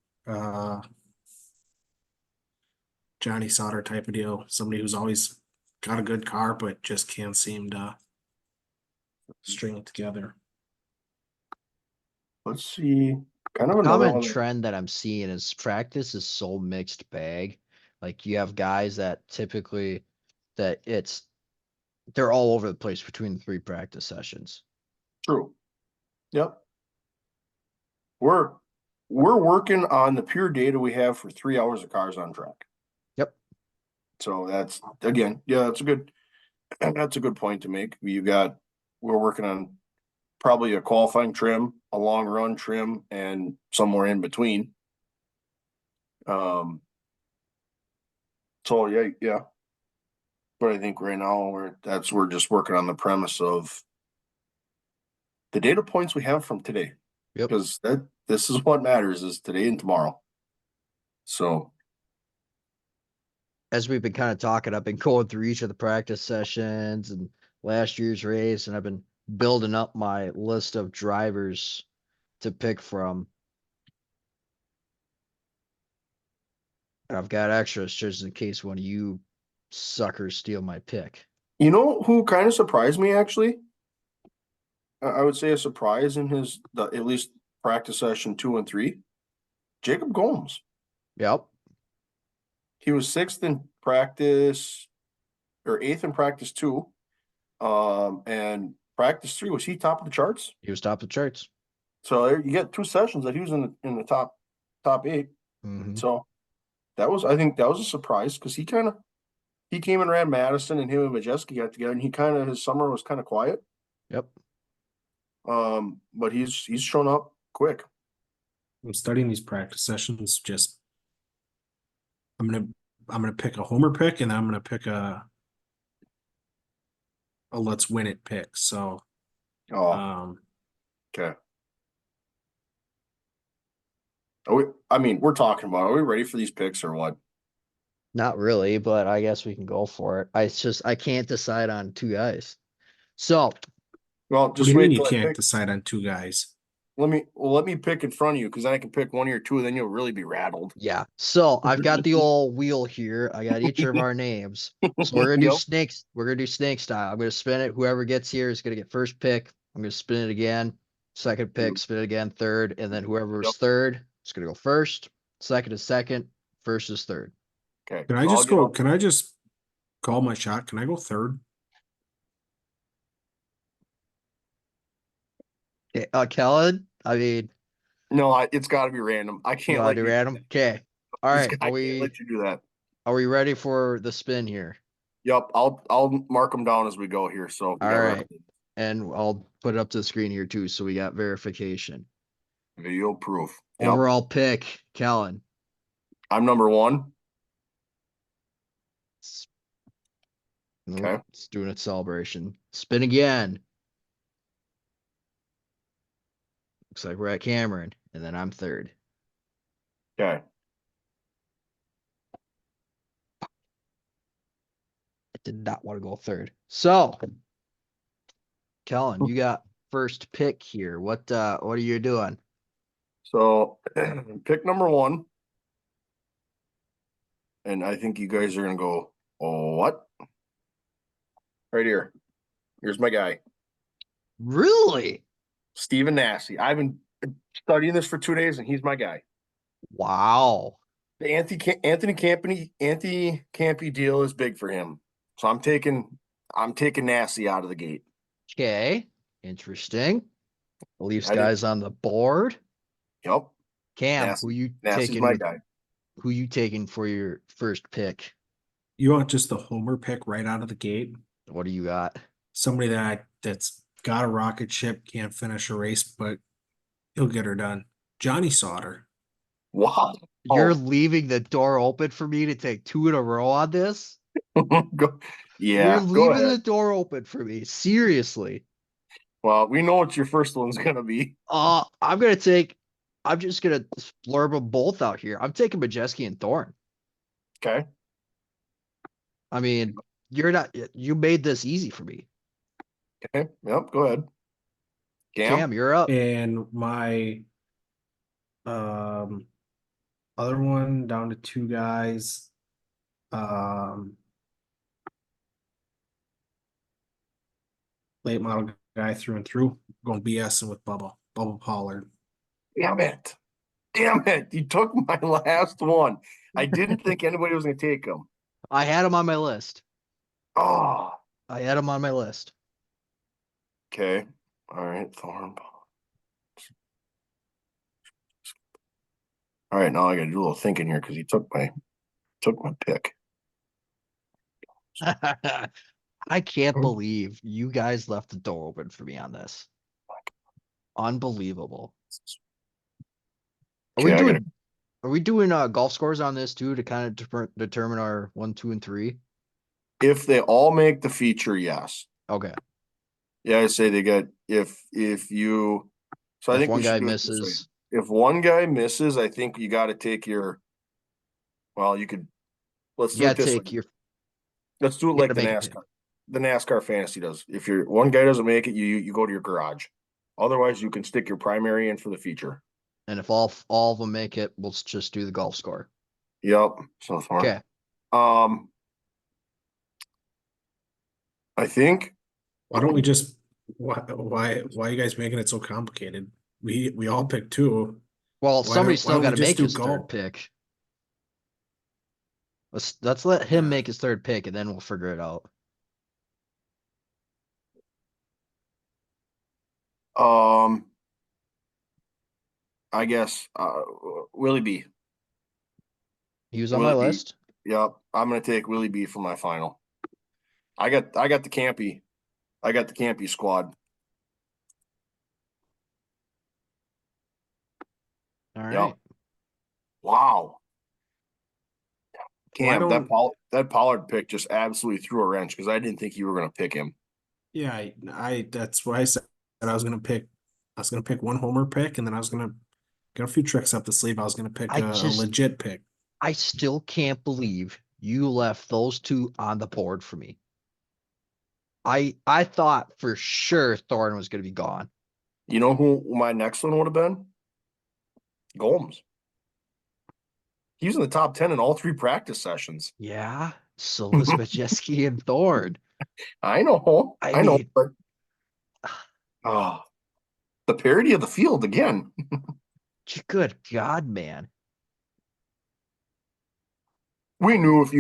type of deal. Somebody who's always got a good car but just can't seem to string it together. Let's see. Kind of The another common one. trend that I'm seeing is practice is so mixed bag. Like you have guys that typically they're all over the place between the 3 practice sessions. True. Yep. We're working on the pure data we have for 3 hours of cars on track. Yep. So that's again, yeah, that's a good point to make. We're working on probably a qualifying trim, a long run trim, and somewhere in between. So yeah. But I think right now we're just working on the premise of the data points we have from today. Yep. Because this is what matters, is today and tomorrow. So as we've been kind of talking, I've been going through each of the practice sessions and last year's race, and I've been building up my list of drivers to pick from. And I've got extras just in case one of you suckers steal my pick. you know who kind of surprised me actually? I would say a surprise in at least practice session 2 and 3. Jacob Gomes. Yep. He was 6th in practice or 8th in practice 2. And practice 3, was he top of the charts? He was top of the charts. So you get 2 sessions that he was in the top 8. Mm-hmm. So I think that was a surprise because he came and ran Madison, and him and Majeski got together, and his summer was kind of quiet. Yep. But he's shown up quick. I'm studying these practice sessions. I'm gonna pick a homer pick, and I'm gonna pick a let's win it pick. So, okay. We're talking about. Are we ready for these picks or what? Not really, but I guess we can go for it. I can't decide on 2 guys. So, well, just what do you mean you can't decide on 2 guys? let me pick in front of you because then I can pick one of your two, and then you'll really be rattled. Yeah. So I've got the old wheel here. I got each of our names. So we're gonna do Yep. snakes. We're gonna do snake style. I'm gonna spin it. Whoever gets here is gonna get first pick. I'm gonna spin it again. Second pick, spin it again, third, and then whoever Yep. is third is gonna go first. Second is second. First is third. Okay. Can I So I'll just get go? up. Can I just call my shot? Can I go third? Okay, Kellen. I mean, No, it's got to be random. I you can't wanna let do you. random? Okay. All right. I can't let you do that. Are we ready for the spin here? Yep. I'll mark them down as we go here. So we All got right. And I'll put it up to the screen here too, so we got verification. video proof. Yep. Overall pick, Kellen. I'm number one. Okay. It's doing its celebration. Spin again. Looks like we're at Cameron, and then I'm third. Okay. I did not want to go third. So, Kellen, you got first pick here. What are you doing? So pick number one. And I think you guys are gonna go, oh, what? Right here. Here's my guy, Really? Stephen Nassie. I've been studying this for 2 days, and he's my guy. Wow. The Anthony Campy deal is big for him. So I'm taking Nassie out of the gate. Okay. Interesting. Leaves I think, guys on the board. yep. Cam, Nassie's my guy. who you taking for your first pick? You want just the homer pick right out of the gate? What do you got? Somebody that's got a rocket ship, can't finish a race, but he'll get her done. Johnny Sauter. Wow. You're leaving the door open for me to take two in a row on this? Go, You're yeah, go leaving ahead. the door open for me. Seriously. Well, we know what your first one's gonna be. I'm just gonna blurb them both out here. I'm taking Majeski and Thorn. Okay. I mean, you made this easy for me. Okay. Yep. Go ahead. Cam, you're up. And my other one down to two guys. Late model guy through and through. Going BSing with Bubba Pollard. Damn it. Damn it. You took my last one. I didn't think anybody was going to take him. I had him on my list. Oh, I had him on my list. okay. All right. Thorn. All right. Now I got to do a little thinking here because he took my pick. I can't believe you guys left the door open for me on this. Unbelievable. Are we Okay. doing golf scores on this too to kind of determine our 1, 2, and 3? If they all make the feature, yes. Okay. Yeah, I say they get if you. So I If think one we guy should do it this way. misses, If one guy misses, I think you got to take your. Well, you could. Let's you do it gotta this way. take your Let's do it you like gotta the make a pick. NASCAR. The NASCAR fantasy does. If your one guy doesn't make it, you go to your garage. Otherwise, you can stick your primary in for the feature. And if all of them make it, we'll just do the golf score. Yep. So far. Okay. I think. Why don't we just why are you guys making it so complicated? We all picked two. Well, somebody's Why still don't we got to just make do his third golf? pick. Let's let him Yeah. make his third pick, and then we'll figure it out. I guess Willie B. He was on my Willie B. list. Yep. I'm gonna take Willie B for my final. I got the Campy. I got the Campy squad. All right. Yep. Wow. Cam, that Pollard pick just absolutely threw a wrench because I didn't think you were gonna pick him. Yeah, I that's why I said I was gonna pick one homer pick, and then I was gonna get a few tricks up the sleeve. I was gonna pick a legit pick. I still can't believe you left those two on the board for me. I thought for sure Thorne was going to be gone. You know who my next one would have been? Gomes. He was in the top 10 in all 3 practice sessions. Yeah. So was Majeski and Thorne. I know. I I know. mean, But the parity of the field again. good God, man. We knew if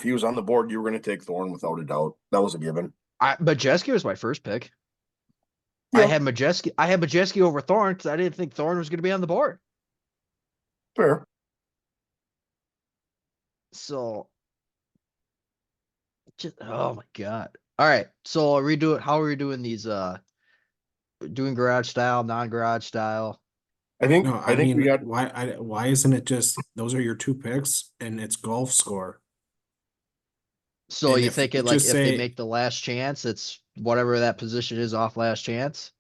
he was on the board, you were going to take Thorne without a doubt. That was a given. Majeski was my first pick. Yeah, I had Majeski over Thorne because I didn't think Thorne was going to be on the board. fair. So, just oh my God. All right. So redo it. How are we doing these? Doing garage style, non-garage style. No, I I think we mean, got why isn't it just those are your 2 picks and it's golf score? So And you if think it like just if they say make the last chance, it's whatever that position is off last chance?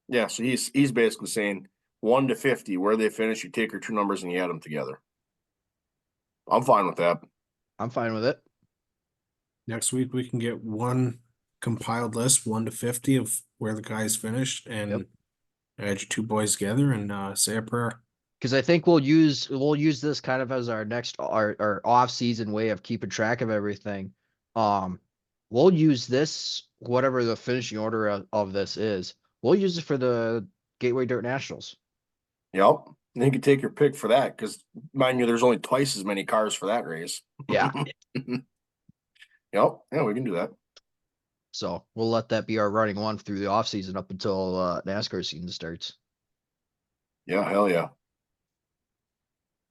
yeah. So he's basically saying 1 to 50, where they finish, you take your 2 numbers and you add them together. I'm fine with that. I'm fine with it. next week we can get one compiled list, 1 to 50 of where the guys finished, Yep. and add your 2 boys together and say a prayer. Because I think we'll use this kind of as our next our off season way of keeping track of everything. We'll use this whatever the finishing order of this is. We'll use it for the Gateway Dirt Nationals. Yep. And you can take your pick for that because, mind you, there's only twice as many cars for that race. Yeah. Yep. Yeah, we can do that. So we'll let that be our running one through the off season up until NASCAR season starts. Yeah, hell yeah.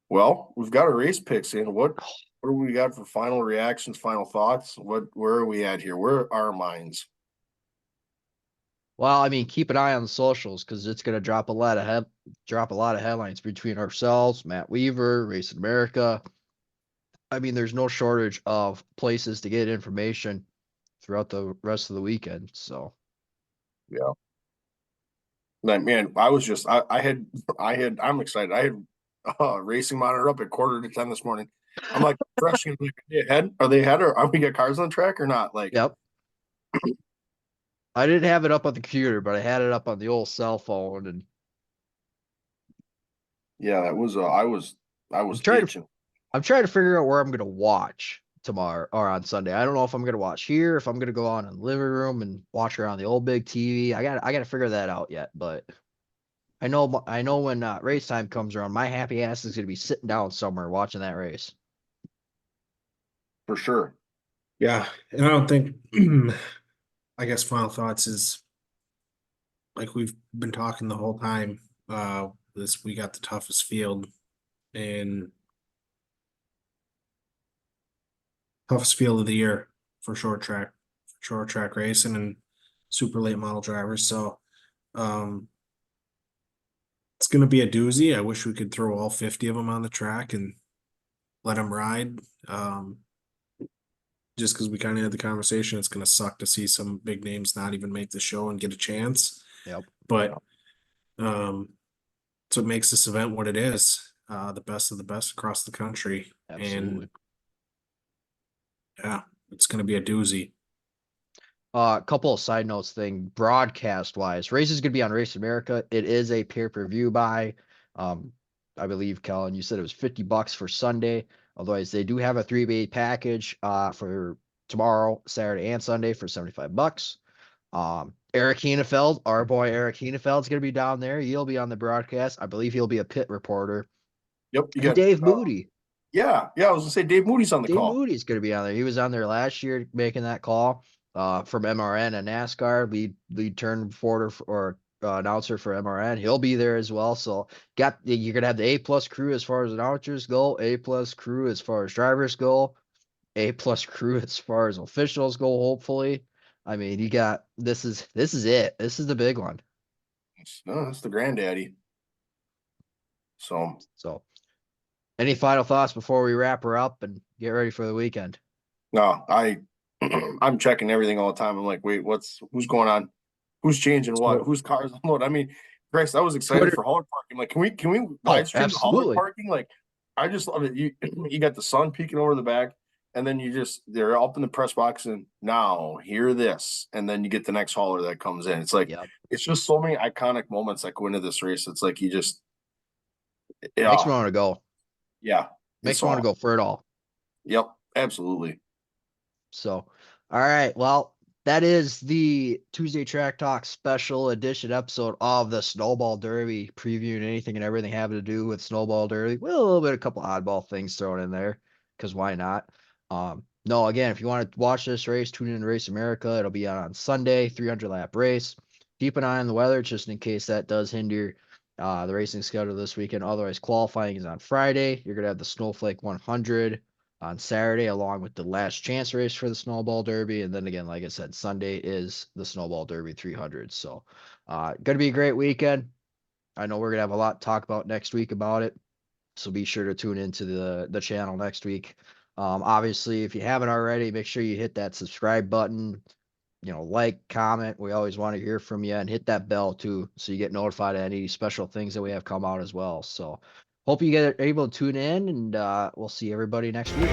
Well, we've got our race picks in. What do we got for final reactions, final thoughts? Where are we at here? Where are our minds? Well, I mean, keep an eye on the socials because it's going to drop a lot of headlines between ourselves, Matt Weaver, Racing America. I mean, there's no shortage of places to get information throughout the rest of the weekend. So, Yeah. Like, man, I was just I'm excited. I had racing monitor up at 9:45 this morning. I'm like fresh like, are they ahead or are we got cars on the track or not? Like, yep. I didn't have it up on the computer, but I had it up on the old cell phone, and yeah, that was I was trying to itching. I'm trying to figure out where I'm going to watch tomorrow or on Sunday. I don't know if I'm going to watch here, if I'm going to go on in the living room and watch her on the old big TV. I got to figure that out yet, but I know when race time comes around, my happy ass is going to be sitting down somewhere watching that race. For sure. Yeah, and I don't think I guess final thoughts is like we've been talking the whole time. This we got the toughest field and toughest field of the year for short track racing and super late model drivers. So it's gonna be a doozy. I wish we could throw all 50 of them on the track and let them ride. Just because we kind of had the conversation, it's gonna suck to see some big names not even make the show and get a chance. Yep. But it's what makes this event what it is. The best of the best across the country. Absolutely. And yeah, it's gonna be a doozy. A couple of side notes thing, broadcast wise, race is going to be on Race America. It is a pay-per-view buy. I believe, Kellen, you said it was $50 for Sunday. Otherwise, they do have a 3-day package for tomorrow, Saturday, and Sunday for $75. Eric Henefeld, our boy Eric Henefeld is going to be down there. He'll be on the broadcast. I believe he'll be a pit reporter. Yep. You And got Dave Moody. yeah. I was gonna say Dave Moody's on the Dave call. Moody's going to be on there. He was on there last year making that call from MRN and NASCAR, lead turn reporter or announcer for MRN. He'll be there as well. So you're going to have the A+ crew as far as announcers go, A+ crew as far as drivers go, A+ crew as far as officials go, hopefully. I mean, you got this is it. This is the big one. No, that's the granddaddy. So any final thoughts before we wrap her up and get ready for the weekend? No, I'm checking everything all the time. I'm like, wait, who's going on? Who's changing what? So Whose cars unload? I mean, Christ, I was excited Twitter. for hauler parking. Like, can we Oh, live stream the hauler absolutely. parking? Like, I just love it. You got the sun peeking over the back. and then they're up in the press box and now hear this, and then you get the next hauler that comes in. It's like, Yep. it's just so many iconic moments that go into this race. It's like Makes me want to go. Yeah. Makes me want to go for it all. Yep, absolutely. So, all right. Well, that is the Tuesday Track Talk special edition episode of the Snowball Derby, previewing anything and everything having to do with Snowball Derby. With a little bit, a couple oddball things thrown in there, because why not? No, again, if you want to watch this race, tune in to Race America. It'll be on Sunday, 300 lap race. Keep an eye on the weather just in case that does hinder the racing schedule this weekend. Otherwise, qualifying is on Friday. You're going to have the Snowflake 100 on Saturday, along with the last chance race for the Snowball Derby. And then again, like I said, Sunday is the Snowball Derby 300. So going to be a great weekend. I know we're going to have a lot to talk about next week about it. So be sure to tune into the channel next week. Obviously, if you haven't already, make sure you hit that subscribe button, like, comment. We always want to hear from you, and hit that bell too, so you get notified of any special things that we have come out as well. So hope you get able to tune in, and we'll see everybody next week.